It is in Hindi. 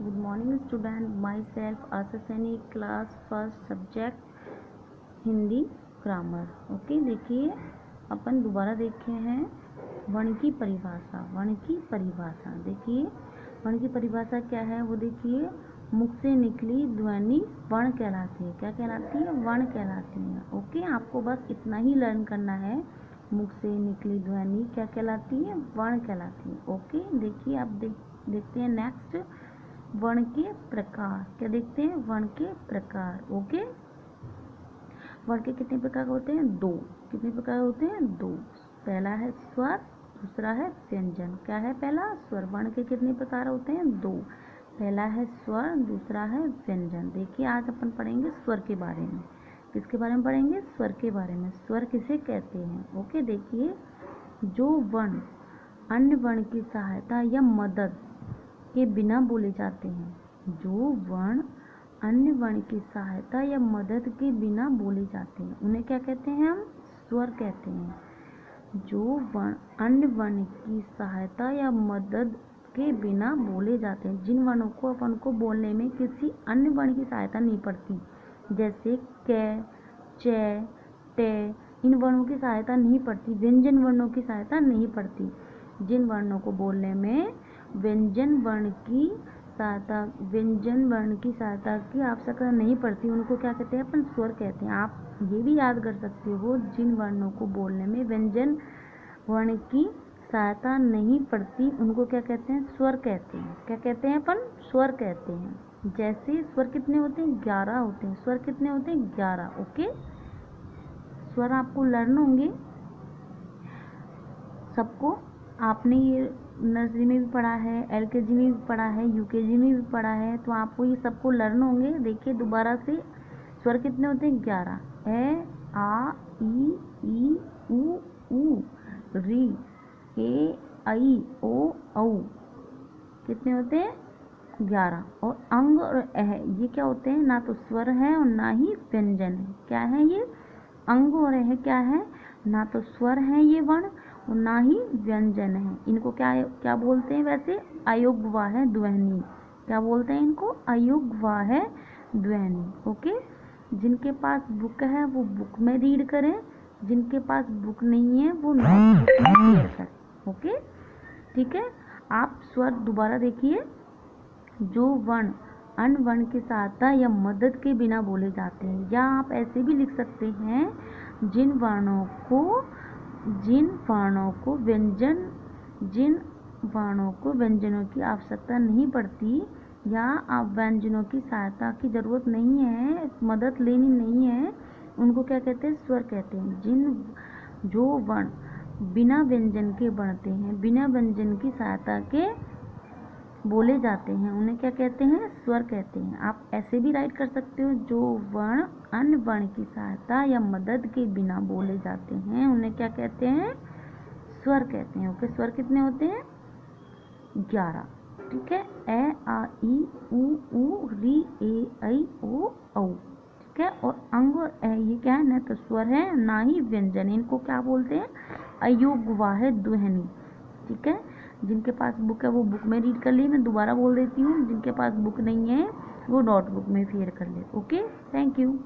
Good morning student, myself Asha Saini, class first subject Hindi grammar. Okay, देखिए अपन दोबारा देखे हैं वर्ण की परिभाषा। वर्ण की परिभाषा देखिए, वर्ण की परिभाषा क्या है वो देखिए, मुख से निकली ध्वनि वर्ण कहलाती है। क्या कहलाती है? वर्ण कहलाती है। ओके, आपको बस इतना ही लर्न करना है। मुख से निकली ध्वनि क्या कहलाती है? वर्ण कहलाती है। ओके, देखिए आप देखते हैं नेक्स्ट, वर्ण के प्रकार। क्या देखते हैं? वर्ण के प्रकार। ओके, वर्ण के कितने प्रकार होते हैं? दो। कितने प्रकार होते हैं? दो। पहला है स्वर, दूसरा है व्यंजन। क्या है? पहला स्वर। वर्ण के कितने प्रकार होते हैं? दो। पहला है स्वर, दूसरा है व्यंजन। देखिए आज अपन पढ़ेंगे स्वर के बारे में। किसके बारे में पढ़ेंगे? स्वर के बारे में। स्वर किसे कहते हैं? ओके, देखिए जो वर्ण अन्य वर्ण की सहायता या मदद के बिना बोले जाते हैं। जो वर्ण अन्य वर्ण की सहायता या मदद के बिना बोले जाते हैं उन्हें क्या कहते हैं? हम स्वर कहते हैं। जो वर्ण अन्य वर्ण की सहायता या मदद के बिना बोले जाते हैं, जिन वर्णों को अपन को बोलने में किसी अन्य वर्ण की सहायता नहीं पड़ती, जैसे क, च, ट, इन वर्णों की सहायता नहीं पड़ती, व्यंजन वर्णों की सहायता नहीं पड़ती। जिन वर्णों को बोलने में व्यंजन वर्ण की सहायता की आवश्यकता नहीं पड़ती, उनको क्या कहते हैं? अपन स्वर कहते हैं। आप ये भी याद कर सकते हो, जिन वर्णों को बोलने में व्यंजन वर्ण की सहायता नहीं पड़ती उनको क्या कहते हैं? स्वर कहते हैं। क्या कहते हैं? अपन स्वर कहते हैं। जैसे स्वर कितने होते हैं? 11 होते हैं। स्वर कितने होते हैं? 11। ओके, स्वर आपको लर्न होंगे सबको। आपने ये नर्सरी में भी पढ़ा है, LKG में भी पढ़ा है, UKG में भी पढ़ा है, तो आपको ये सबको लर्न होंगे। देखिए दोबारा से, स्वर कितने होते हैं? 11। ए, आ, ई, उ, री, ए, ऐ, ओ, औ। कितने होते हैं? 11। और अंग और अह ये क्या होते हैं? ना तो स्वर है और ना ही व्यंजन है। क्या है ये? अंग और अह क्या है? ना तो स्वर है ये वर्ण और ना ही व्यंजन है। इनको क्या बोलते हैं वैसे? अयुग्मवाह ध्वनि। क्या बोलते हैं इनको? अयुग्मवाह ध्वनि। ओके, जिनके पास बुक है वो बुक में रीड करें, जिनके पास बुक नहीं है वो नोटबुक में शेयर करें। ओके, ठीक है। आप स्वर दोबारा देखिए, जो वर्ण अन्य वर्ण की सहायता या मदद के बिना बोले जाते हैं, या आप ऐसे भी लिख सकते हैं, जिन वर्णों को व्यंजनों की आवश्यकता नहीं पड़ती, या आप व्यंजनों की सहायता की जरूरत नहीं है, मदद लेनी नहीं है, उनको क्या कहते हैं? स्वर कहते हैं। जो वर्ण बिना व्यंजन के बनते हैं, बिना व्यंजन की सहायता के बोले जाते हैं, उन्हें क्या कहते हैं? स्वर कहते हैं। आप ऐसे भी राइट कर सकते हो, जो वर्ण अन्य वर्ण की सहायता या मदद के बिना बोले जाते हैं उन्हें क्या कहते हैं? स्वर कहते हैं। ओके, स्वर कितने होते हैं? 11। ठीक है, ए, आ, ई, उ, री, ए, ऐ, ओ, औ। ठीक है, और अंग और अ ये क्या है? न तो स्वर है ना ही व्यंजन। इनको क्या बोलते हैं? अयुग्मवाह ध्वनि। ठीक है, जिनके पास बुक है वो बुक में रीड कर ली। मैं दोबारा बोल देती हूँ, जिनके पास बुक नहीं है वो नोटबुक में शेयर कर ले। Okay, thank you.